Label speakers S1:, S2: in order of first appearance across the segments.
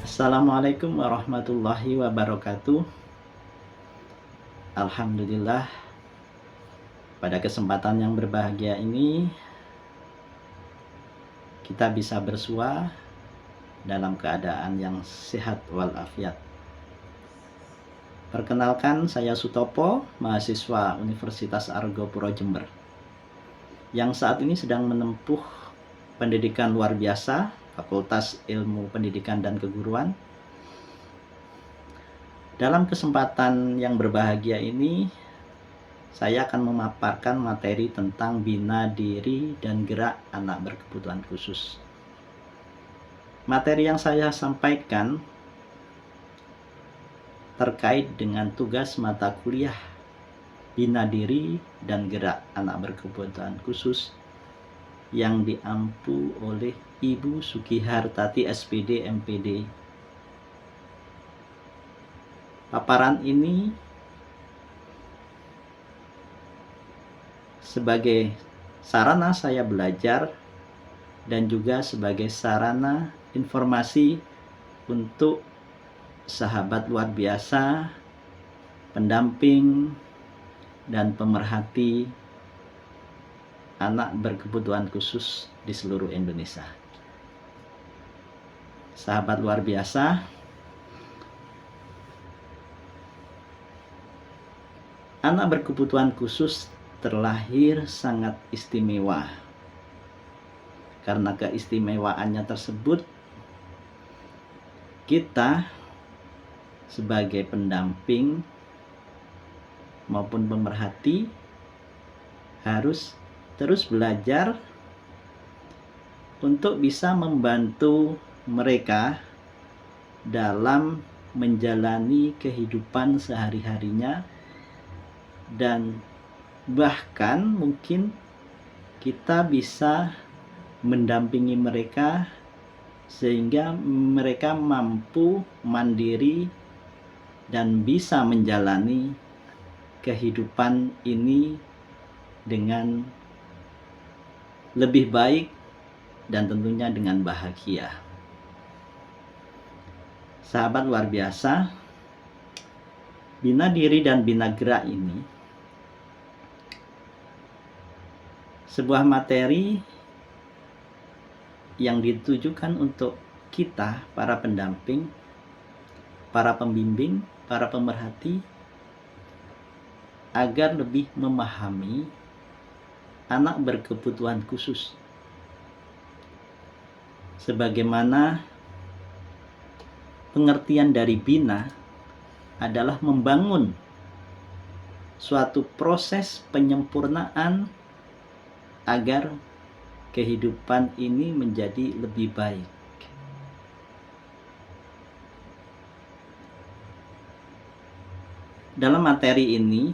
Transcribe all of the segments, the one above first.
S1: Assalamualaikum warahmatullahi wabarakatuh. Alhamdulillah, pada kesempatan yang berbahagia ini kita bisa bersua dalam keadaan yang sehat walafiat. Perkenalkan, saya Sutopo, mahasiswa Universitas Argopuro Jember, yang saat ini sedang menempuh pendidikan luar biasa, Fakultas Ilmu Pendidikan dan Keguruan. Dalam kesempatan yang berbahagia ini, saya akan memaparkan materi tentang bina diri dan gerak anak berkebutuhan khusus. Materi yang saya sampaikan terkait dengan tugas mata kuliah bina diri dan gerak anak berkebutuhan khusus yang diampu oleh Ibu Sukihartati SPD MPD. Paparan ini sebagai sarana saya belajar dan juga sebagai sarana informasi untuk sahabat luar biasa, pendamping, dan pemerhati anak berkebutuhan khusus di seluruh Indonesia. Sahabat luar biasa, anak berkebutuhan khusus terlahir sangat istimewa. Karena keistimewaannya tersebut, kita sebagai pendamping maupun pemerhati harus terus belajar untuk bisa membantu mereka dalam menjalani kehidupan sehari-harinya, dan bahkan mungkin kita bisa mendampingi mereka sehingga mereka mampu mandiri dan bisa menjalani kehidupan ini dengan lebih baik dan tentunya dengan bahagia. Sahabat luar biasa, bina diri dan bina gerak ini sebuah materi yang ditujukan untuk kita, para pendamping, para pembimbing, para pemerhati, agar lebih memahami anak berkebutuhan khusus. Sebagaimana pengertian dari bina adalah membangun suatu proses penyempurnaan agar kehidupan ini menjadi lebih baik. Dalam materi ini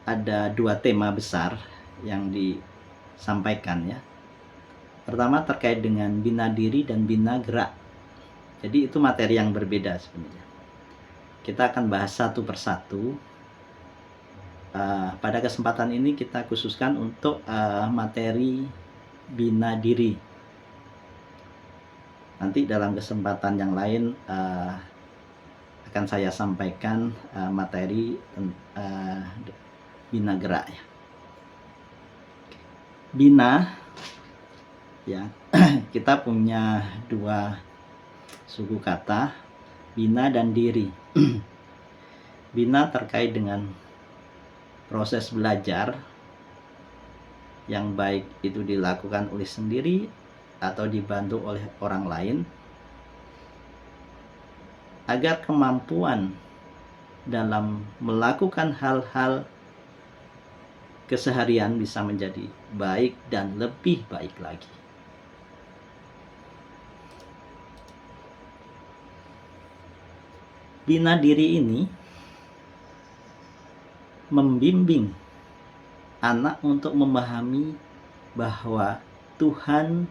S1: ada dua tema besar yang disampaikan ya. Pertama terkait dengan bina diri dan bina gerak. Jadi itu materi yang berbeda sebenarnya. Kita akan bahas satu persatu. Pada kesempatan ini kita khususkan untuk materi bina diri. Nanti dalam kesempatan yang lain akan saya sampaikan materi bina gerak ya. Bina ya, kita punya dua suku kata, bina dan diri. Bina terkait dengan proses belajar yang baik itu dilakukan oleh sendiri atau dibantu oleh orang lain, agar kemampuan dalam melakukan hal-hal keseharian bisa menjadi baik dan lebih baik lagi. Bina diri ini membimbing anak untuk memahami bahwa Tuhan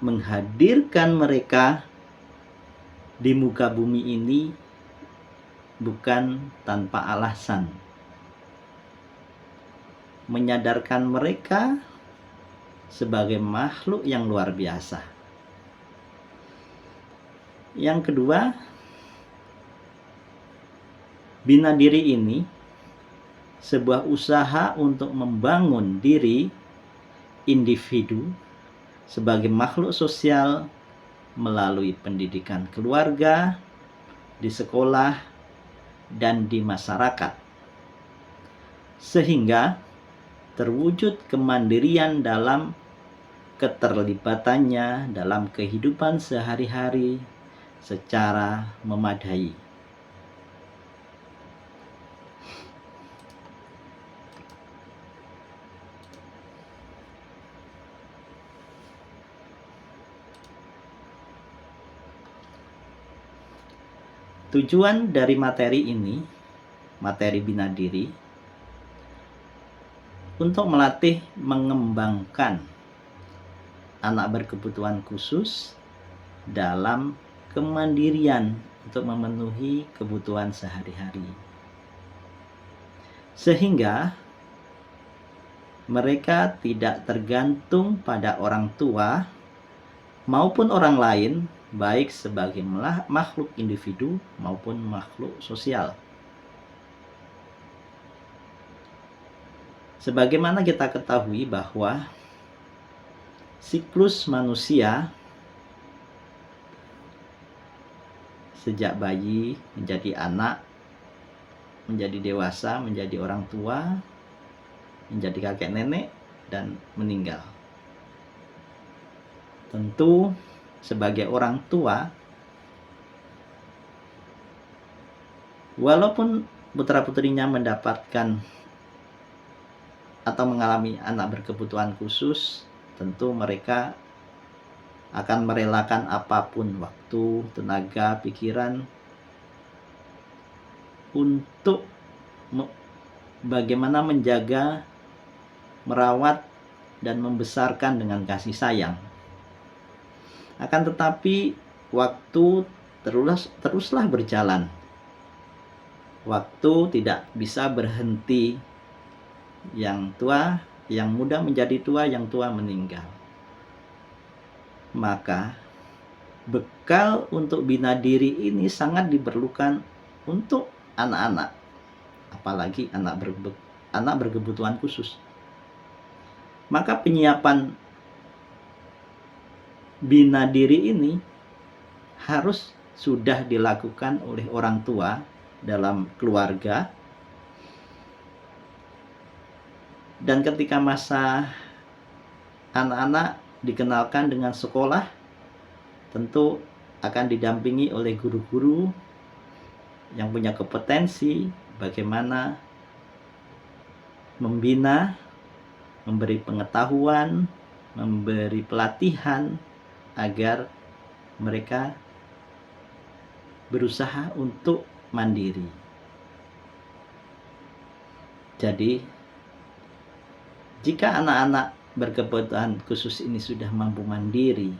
S1: menghadirkan mereka di muka bumi ini bukan tanpa alasan. Menyadarkan mereka sebagai makhluk yang luar biasa, Yang kedua, bina diri ini sebuah usaha untuk membangun diri individu sebagai makhluk sosial melalui pendidikan keluarga, di sekolah, dan di masyarakat, sehingga terwujud kemandirian dalam keterlibatannya dalam kehidupan sehari-hari secara memadai. Tujuan dari materi ini, materi bina diri, untuk melatih mengembangkan anak berkebutuhan khusus dalam kemandirian untuk memenuhi kebutuhan sehari-hari, sehingga mereka tidak tergantung pada orang tua maupun orang lain, baik sebagai makhluk individu maupun makhluk sosial. Sebagaimana kita ketahui bahwa siklus manusia sejak bayi menjadi anak, menjadi dewasa, menjadi orang tua, menjadi kakek nenek, dan meninggal. Tentu sebagai orang tua, walaupun putra-putrinya mendapatkan atau mengalami anak berkebutuhan khusus, tentu mereka akan merelakan apapun, waktu, tenaga, pikiran, untuk bagaimana menjaga, merawat, dan membesarkan dengan kasih sayang. Akan tetapi waktu teruslah berjalan. Waktu tidak bisa berhenti. Yang tua, yang muda menjadi tua, yang tua meninggal. Maka bekal untuk bina diri ini sangat diperlukan untuk anak-anak, apalagi anak berkebutuhan khusus. Maka penyiapan bina diri ini harus sudah dilakukan oleh orang tua dalam keluarga, dan ketika masa anak-anak dikenalkan dengan sekolah, tentu akan didampingi oleh guru-guru yang punya kompetensi bagaimana membina, memberi pengetahuan, memberi pelatihan agar mereka berusaha untuk mandiri. Jadi, jika anak-anak berkebutuhan khusus ini sudah mampu mandiri,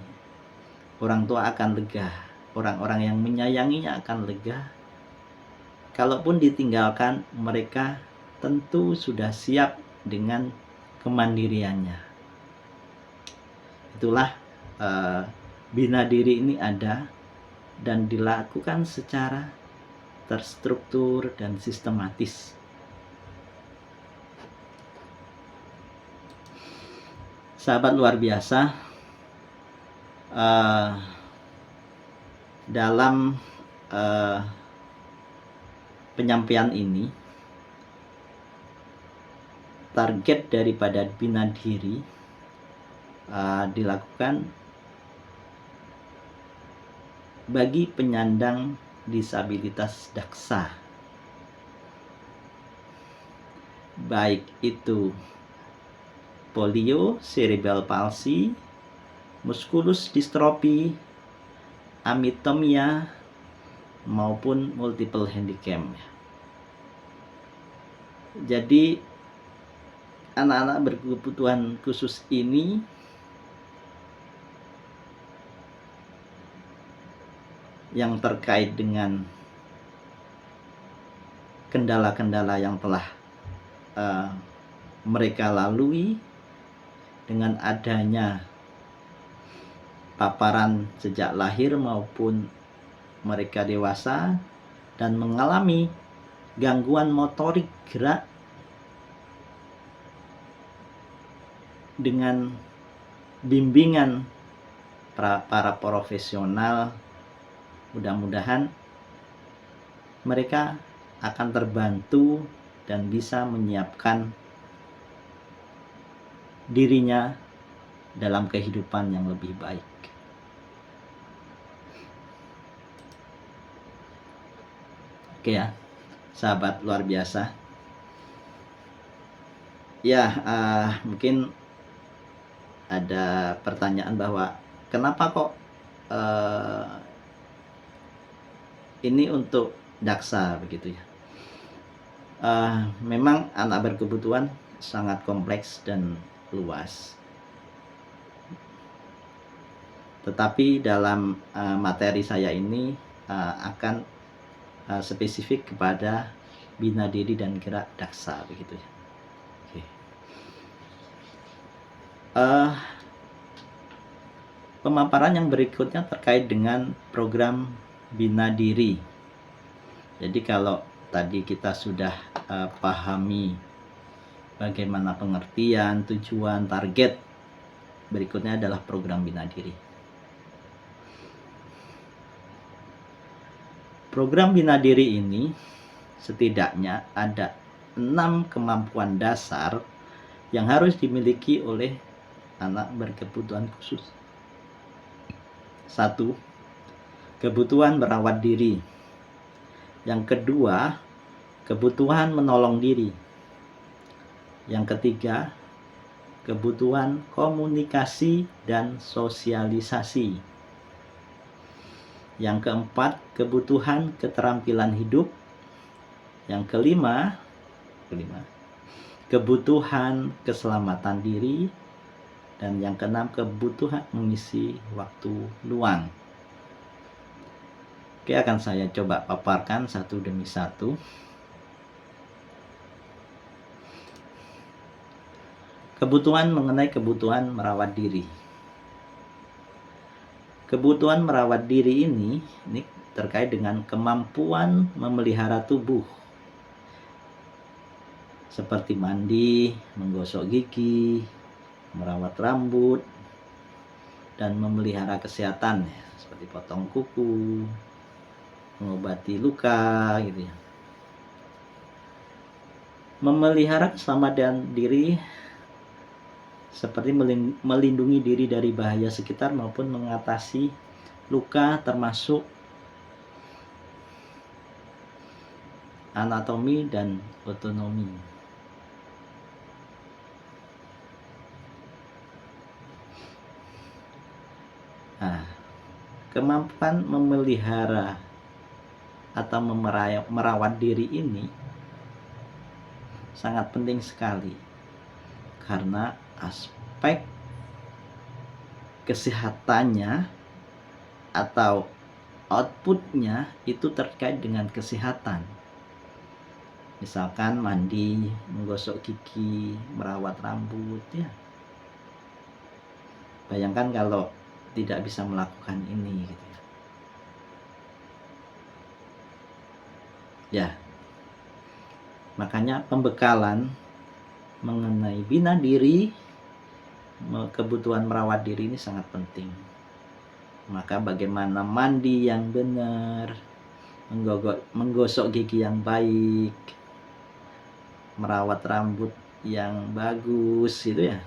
S1: orang tua akan lega, orang-orang yang menyayanginya akan lega. Kalaupun ditinggalkan, mereka tentu sudah siap dengan kemandiriannya. Itulah bina diri ini ada dan dilakukan secara terstruktur dan sistematis. Sahabat luar biasa, dalam penyampaian ini, target daripada bina diri dilakukan bagi penyandang disabilitas daksa, baik itu polio, cerebral palsy, musculus dystrophy, amitomia, maupun multiple handicap. Jadi anak-anak berkebutuhan khusus ini yang terkait dengan kendala-kendala yang telah mereka lalui dengan adanya paparan sejak lahir maupun mereka dewasa dan mengalami gangguan motorik gerak dengan bimbingan para profesional, mudah-mudahan mereka akan terbantu dan bisa menyiapkan dirinya dalam kehidupan yang lebih baik. Oke ya, sahabat luar biasa. Ya, mungkin ada pertanyaan bahwa kenapa kok ini untuk daksa begitu ya. Memang anak berkebutuhan sangat kompleks dan luas. Tetapi dalam materi saya ini akan spesifik kepada bina diri dan gerak daksa begitu ya. Oke. Pemaparan yang berikutnya terkait dengan program bina diri. Jadi kalau tadi kita sudah pahami bagaimana pengertian, tujuan, target, berikutnya adalah program bina diri. Program bina diri ini setidaknya ada 6 kemampuan dasar yang harus dimiliki oleh anak berkebutuhan khusus. 1. Kebutuhan merawat diri. Yang kedua, kebutuhan menolong diri. Yang ketiga, kebutuhan komunikasi dan sosialisasi. Yang keempat, kebutuhan keterampilan hidup. Yang kelima, kebutuhan keselamatan diri. Dan yang keenam, kebutuhan mengisi waktu luang. Oke, akan saya coba paparkan satu demi satu. Kebutuhan mengenai kebutuhan merawat diri. Kebutuhan merawat diri ini terkait dengan kemampuan memelihara tubuh. Seperti mandi, menggosok gigi, merawat rambut, dan memelihara kesehatan ya, seperti potong kuku, mengobati luka gitu ya. Memelihara keselamatan diri seperti melindungi diri dari bahaya sekitar maupun mengatasi luka, termasuk anatomi dan otonomi. Nah, kemampuan memelihara atau merawat diri ini sangat penting sekali karena aspek kesehatannya atau outputnya itu terkait dengan kesehatan. Misalkan mandi, menggosok gigi, merawat rambut ya. Bayangkan kalau tidak bisa melakukan ini gitu ya. Ya. Makanya pembekalan mengenai bina diri, kebutuhan merawat diri ini sangat penting. Maka bagaimana mandi yang benar, menggosok gigi yang baik, merawat rambut yang bagus gitu ya.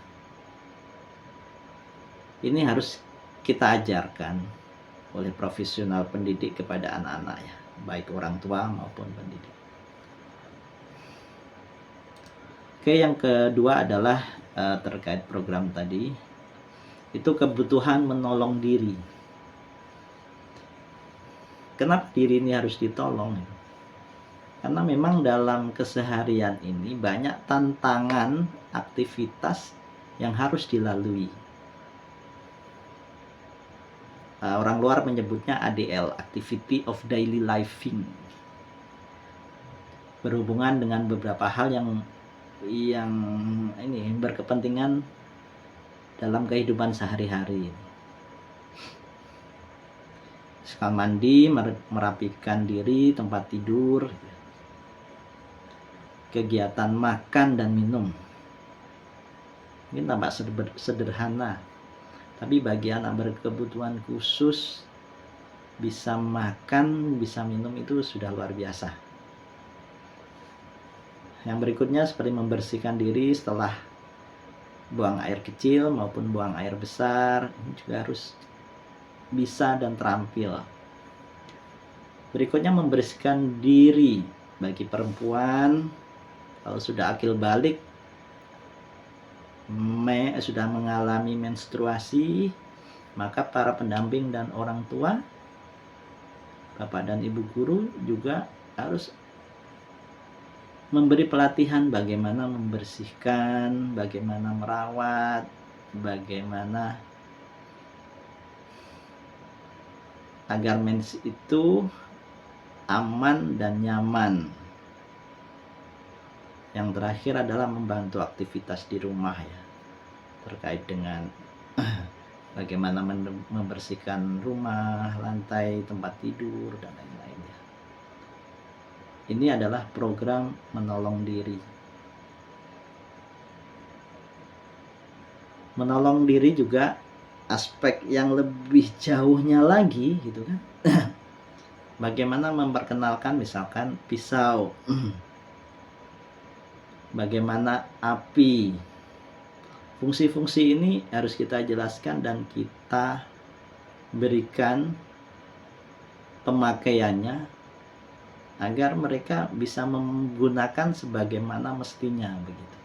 S1: Ini harus kita ajarkan oleh profesional pendidik kepada anak-anak ya, baik orang tua maupun pendidik. Oke, yang kedua adalah terkait program tadi, itu kebutuhan menolong diri. Kenapa diri ini harus ditolong? Karena memang dalam keseharian ini banyak tantangan aktivitas yang harus dilalui. Orang luar menyebutnya ADL, Activity of Daily Living. Berhubungan dengan beberapa hal yang ini berkepentingan dalam kehidupan sehari-hari. kamar mandi, merapikan diri, tempat tidur, kegiatan makan dan minum. Ini tampak sederhana, tapi bagi anak berkebutuhan khusus, bisa makan, bisa minum itu sudah luar biasa. Yang berikutnya seperti membersihkan diri setelah buang air kecil maupun buang air besar, ini juga harus bisa dan terampil. Berikutnya membersihkan diri bagi perempuan kalau sudah akil balik, sudah mengalami menstruasi, maka para pendamping dan orang tua, bapak dan ibu guru juga harus memberi pelatihan bagaimana membersihkan, bagaimana merawat, bagaimana agar mens itu aman dan nyaman. Yang terakhir adalah membantu aktivitas di rumah ya, terkait dengan bagaimana membersihkan rumah, lantai, tempat tidur, dan lain-lainnya. Ini adalah program menolong diri. Menolong diri juga aspek yang lebih jauhnya lagi gitu kan. Bagaimana memperkenalkan misalkan pisau, bagaimana api. Fungsi-fungsi ini harus kita jelaskan dan kita berikan pemakaiannya agar mereka bisa menggunakan sebagaimana mestinya begitu.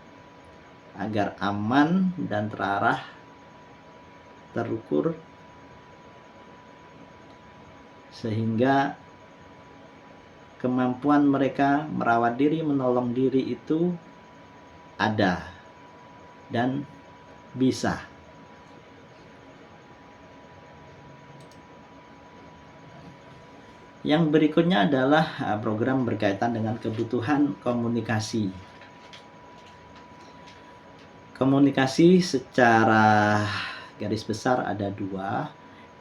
S1: Agar aman dan terarah, terukur, sehingga kemampuan mereka merawat diri, menolong diri itu ada dan bisa. Yang berikutnya adalah program berkaitan dengan kebutuhan komunikasi. Komunikasi secara garis besar ada dua,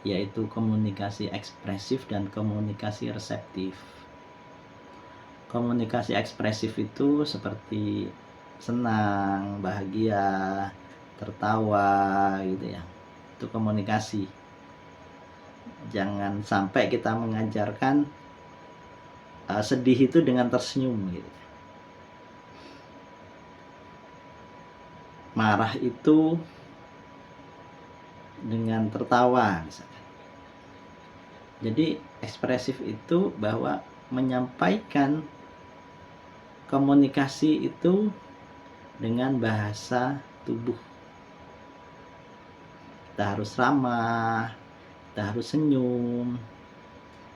S1: yaitu komunikasi ekspresif dan komunikasi reseptif. Komunikasi ekspresif itu seperti senang, bahagia, tertawa gitu ya. Itu komunikasi. Jangan sampai kita mengajarkan sedih itu dengan tersenyum gitu. Marah itu dengan tertawa misalkan. Jadi ekspresif itu bahwa menyampaikan komunikasi itu dengan bahasa tubuh. Kita harus ramah, kita harus senyum,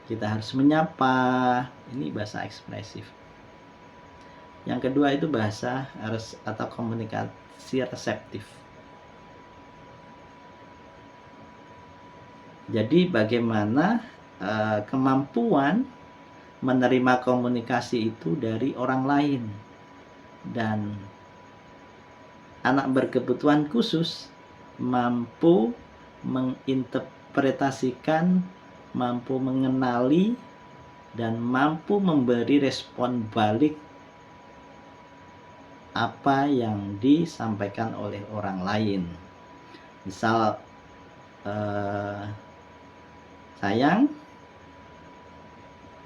S1: kita harus menyapa. Ini bahasa ekspresif. Yang kedua itu bahasa atau komunikasi reseptif. Jadi bagaimana kemampuan menerima komunikasi itu dari orang lain. Dan anak berkebutuhan khusus mampu menginterpretasikan, mampu mengenali, dan mampu memberi respon balik apa yang disampaikan oleh orang lain. Misal, sayang,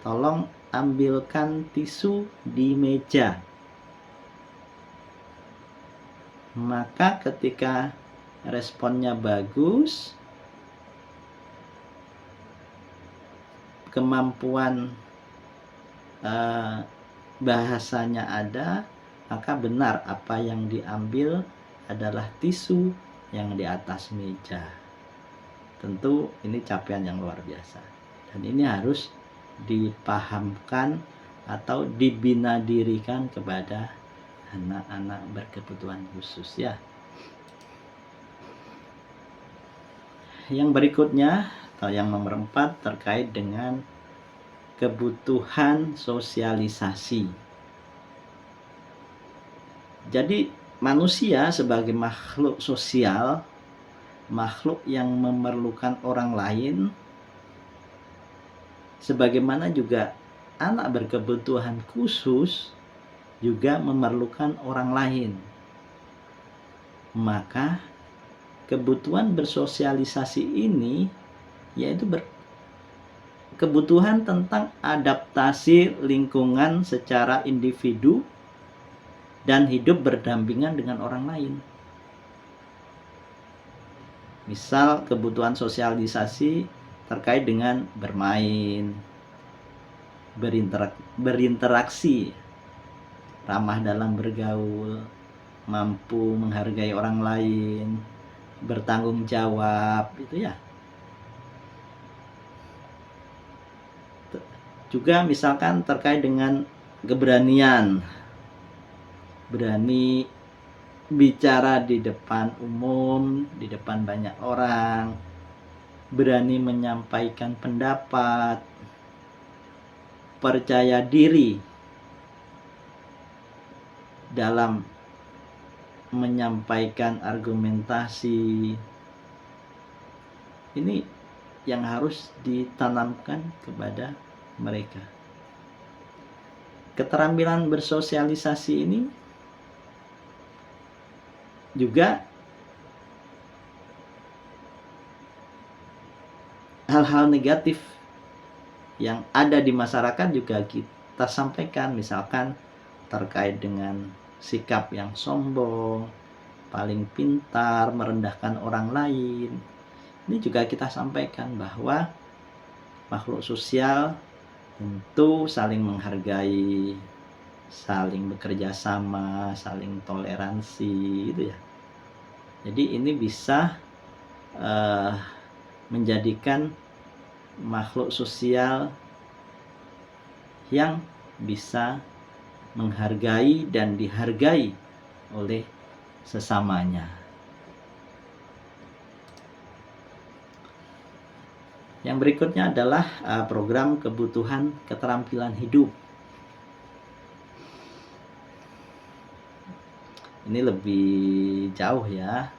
S1: tolong ambilkan tisu di meja. Maka ketika responnya bagus, kemampuan bahasanya ada, maka benar apa yang diambil adalah tisu yang di atas meja. Tentu ini capaian yang luar biasa. Dan ini harus dipahamkan atau dibinadirikan kepada anak-anak berkebutuhan khusus ya. Yang berikutnya atau yang nomor 4 terkait dengan kebutuhan sosialisasi. Jadi manusia sebagai makhluk sosial, makhluk yang memerlukan orang lain, sebagaimana juga anak berkebutuhan khusus juga memerlukan orang lain. Maka kebutuhan bersosialisasi ini yaitu kebutuhan tentang adaptasi lingkungan secara individu dan hidup berdampingan dengan orang lain. Misal kebutuhan sosialisasi terkait dengan bermain, berinteraksi, ramah dalam bergaul, mampu menghargai orang lain, bertanggung jawab, itu ya. Juga misalkan terkait dengan keberanian, berani bicara di depan umum, di depan banyak orang, berani menyampaikan pendapat, percaya diri dalam menyampaikan argumentasi. Ini yang harus ditanamkan kepada mereka. Keterampilan bersosialisasi ini juga hal-hal negatif yang ada di masyarakat juga kita sampaikan, misalkan terkait dengan sikap yang sombong, paling pintar, merendahkan orang lain. Ini juga kita sampaikan bahwa makhluk sosial tentu saling menghargai, saling bekerja sama, saling toleransi, gitu ya. Jadi ini bisa menjadikan makhluk sosial yang bisa menghargai dan dihargai oleh sesamanya. Yang berikutnya adalah program kebutuhan keterampilan hidup. Ini lebih jauh ya,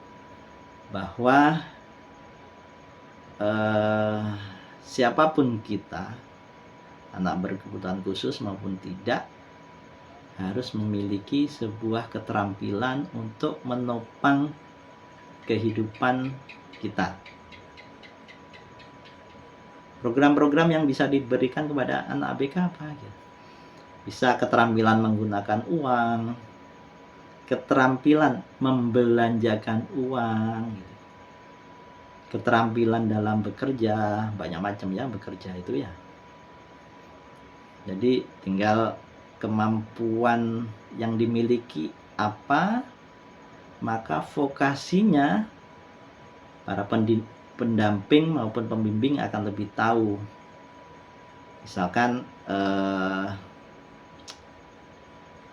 S1: bahwa siapapun kita, anak berkebutuhan khusus maupun tidak, harus memiliki sebuah keterampilan untuk menopang kehidupan kita. Program-program yang bisa diberikan kepada anak ABK apa aja? Bisa keterampilan menggunakan uang, keterampilan membelanjakan uang, keterampilan dalam bekerja, banyak macam ya bekerja itu ya. Jadi tinggal kemampuan yang dimiliki apa, maka vokasinya para pendamping maupun pembimbing akan lebih tahu. Misalkan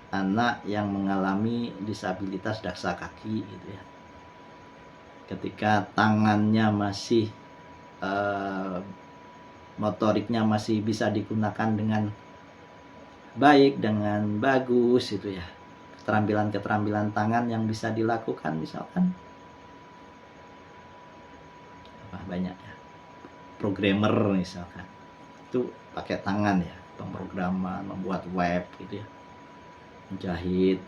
S1: anak yang mengalami disabilitas daksa kaki gitu ya, ketika tangannya masih motoriknya masih bisa digunakan dengan baik, dengan bagus gitu ya, keterampilan tangan yang bisa dilakukan, misalkan banyak ya, programmer misalkan itu pakai tangan ya, pemrograman, membuat web gitu ya, menjahit,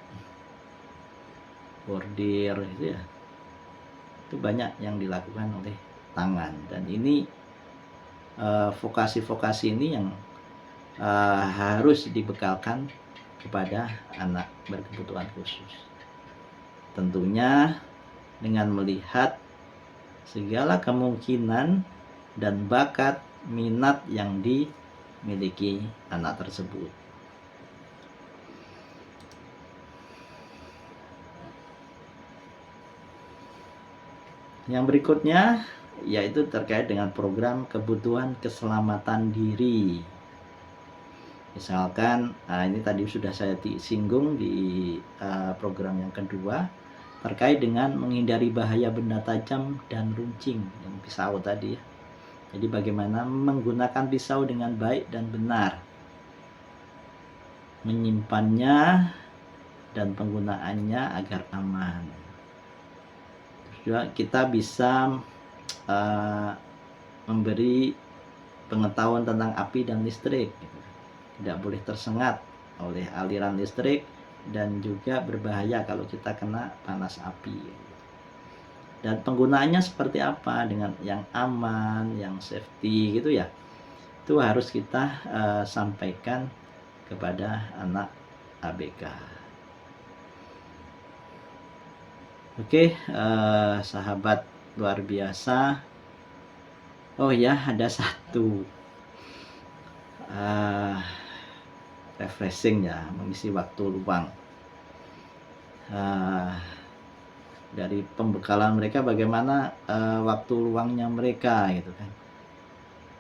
S1: bordir gitu ya, itu banyak yang dilakukan oleh tangan. Dan ini vokasi-vokasi ini yang harus dibekalkan kepada anak berkebutuhan khusus, tentunya dengan melihat segala kemungkinan dan bakat minat yang dimiliki anak tersebut. Yang berikutnya yaitu terkait dengan program kebutuhan keselamatan diri. Misalkan ini tadi sudah saya singgung di program yang kedua, terkait dengan menghindari bahaya benda tajam dan runcing, yang pisau tadi ya. Jadi bagaimana menggunakan pisau dengan baik dan benar, menyimpannya dan penggunaannya agar aman. Terus juga kita bisa memberi pengetahuan tentang api dan listrik, gitu. Tidak boleh tersengat oleh aliran listrik dan juga berbahaya kalau kita kena panas api. Dan penggunaannya seperti apa dengan yang aman, yang safety gitu ya. Itu harus kita sampaikan kepada anak ABK. Oke, sahabat luar biasa. Oh ya, ada satu refreshing ya, mengisi waktu luang. Dari pembekalan mereka bagaimana waktu luangnya mereka gitu kan.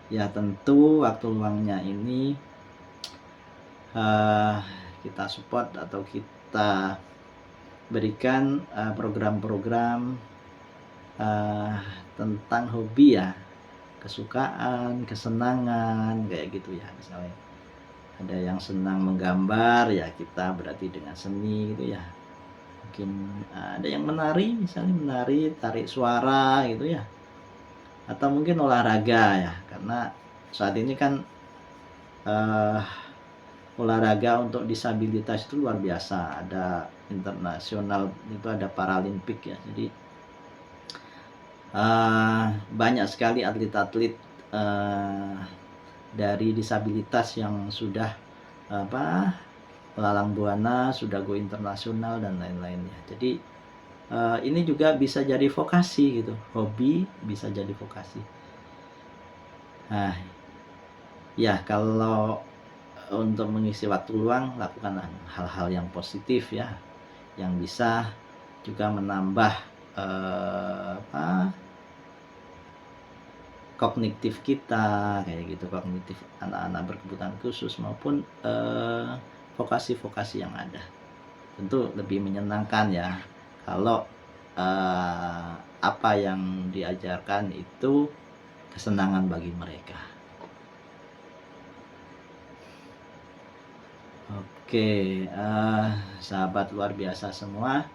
S1: Ya tentu waktu luangnya ini kita support atau kita berikan program-program tentang hobi ya, kesukaan, kesenangan kayak gitu ya. Misalnya ada yang senang menggambar ya, kita berarti dengan seni gitu ya. Mungkin ada yang menari, misalnya menari, tarik suara gitu ya, atau mungkin olahraga ya, karena saat ini kan olahraga untuk disabilitas itu luar biasa, ada internasional, itu ada Paralimpik ya, jadi banyak sekali atlet-atlet dari disabilitas yang sudah melalang buana, sudah go internasional dan lain-lainnya. Jadi ini juga bisa jadi vokasi gitu, hobi bisa jadi vokasi. Nah, ya kalau untuk mengisi waktu luang, lakukan hal-hal yang positif ya, yang bisa juga menambah kognitif kita kayak gitu, kognitif anak-anak berkebutuhan khusus maupun vokasi-vokasi yang ada. Tentu lebih menyenangkan ya kalau apa yang diajarkan itu kesenangan bagi mereka. Oke, sahabat luar biasa semua,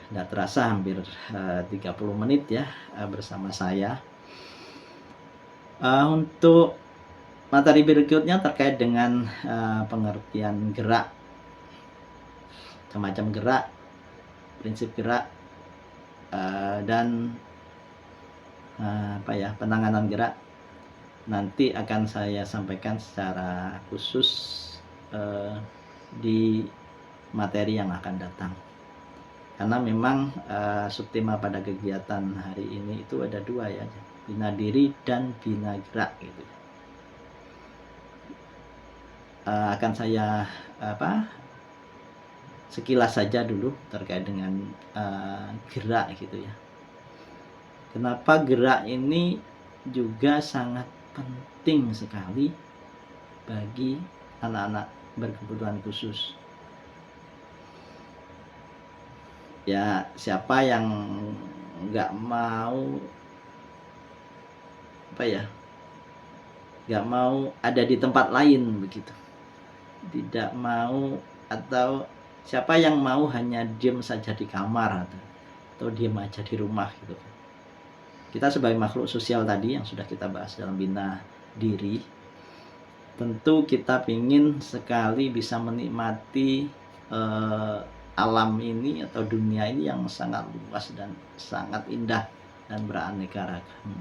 S1: tidak terasa hampir 30 menit ya bersama saya. Untuk materi berikutnya terkait dengan pengertian gerak, semacam gerak, prinsip gerak, dan penanganan gerak, nanti akan saya sampaikan secara khusus di materi yang akan datang. Karena memang subtema pada kegiatan hari ini itu ada dua ya, bina diri dan bina gerak gitu. Akan saya sekilas saja dulu terkait dengan gerak gitu ya. Kenapa gerak ini juga sangat penting sekali bagi anak-anak berkebutuhan khusus. Ya, siapa yang nggak mau nggak mau ada di tempat lain begitu, tidak mau, atau siapa yang mau hanya diam saja di kamar atau diam aja di rumah gitu. Kita sebagai makhluk sosial tadi yang sudah kita bahas dalam bina diri, tentu kita ingin sekali bisa menikmati alam ini atau dunia ini yang sangat luas dan sangat indah dan beraneka ragam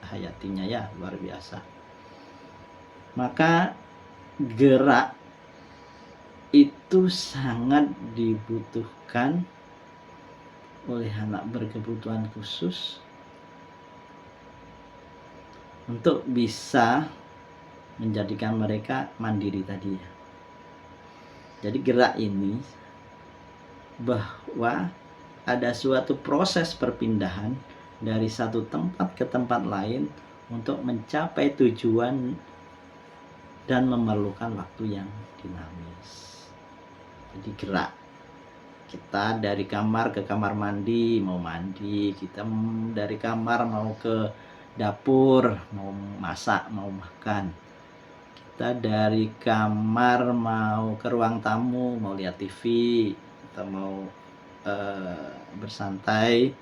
S1: hayatinya ya, luar biasa. Maka gerak itu sangat dibutuhkan oleh anak berkebutuhan khusus untuk bisa menjadikan mereka mandiri tadi ya. Jadi gerak ini bahwa ada suatu proses perpindahan dari satu tempat ke tempat lain untuk mencapai tujuan dan memerlukan waktu yang dinamis. Jadi gerak, kita dari kamar ke kamar mandi, mau mandi, kita dari kamar mau ke dapur, mau masak, mau makan, kita dari kamar mau ke ruang tamu, mau lihat TV, atau mau bersantai,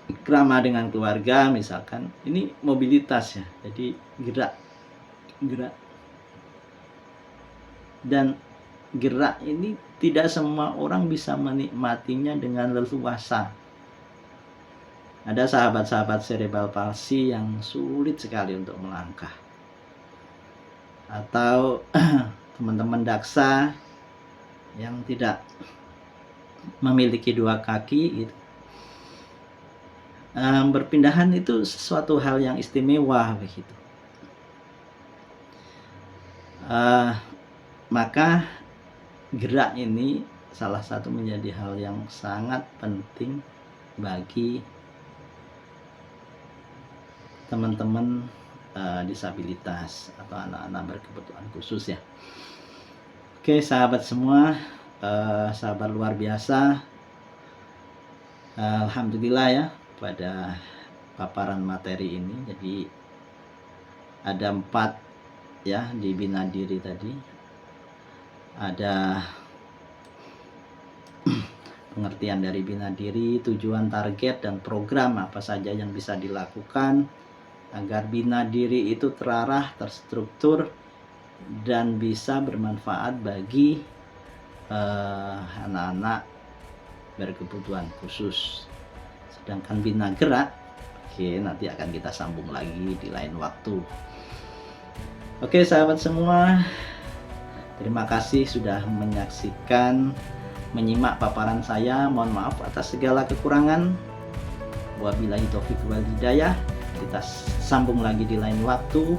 S1: Krama dengan keluarga misalkan, ini mobilitas ya, jadi gerak, dan gerak ini tidak semua orang bisa menikmatinya dengan leluasa. Ada sahabat-sahabat cerebral palsy yang sulit sekali untuk melangkah, atau teman-teman daksa yang tidak memiliki dua kaki gitu. Berpindahan itu sesuatu hal yang istimewa begitu. Maka gerak ini salah satu menjadi hal yang sangat penting bagi teman-teman disabilitas atau anak-anak berkebutuhan khusus ya. Oke sahabat semua, sahabat luar biasa, alhamdulillah ya pada paparan materi ini. Jadi ada 4 ya di Bina Diri tadi. Ada pengertian dari Bina Diri, tujuan, target, dan program apa saja yang bisa dilakukan agar Bina Diri itu terarah, terstruktur, dan bisa bermanfaat bagi anak-anak berkebutuhan khusus. Sedangkan Bina Gerak, oke, nanti akan kita sambung lagi di lain waktu. Oke sahabat semua, terima kasih sudah menyaksikan, menyimak paparan saya. Mohon maaf atas segala kekurangan. Wabillahi taufiq wal hidayah. Kita sambung lagi di lain waktu.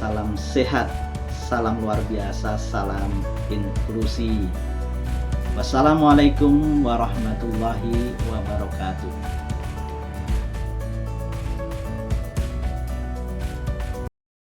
S1: Salam sehat, salam luar biasa, salam inklusi. Wassalamualaikum warahmatullahi wabarakatuh.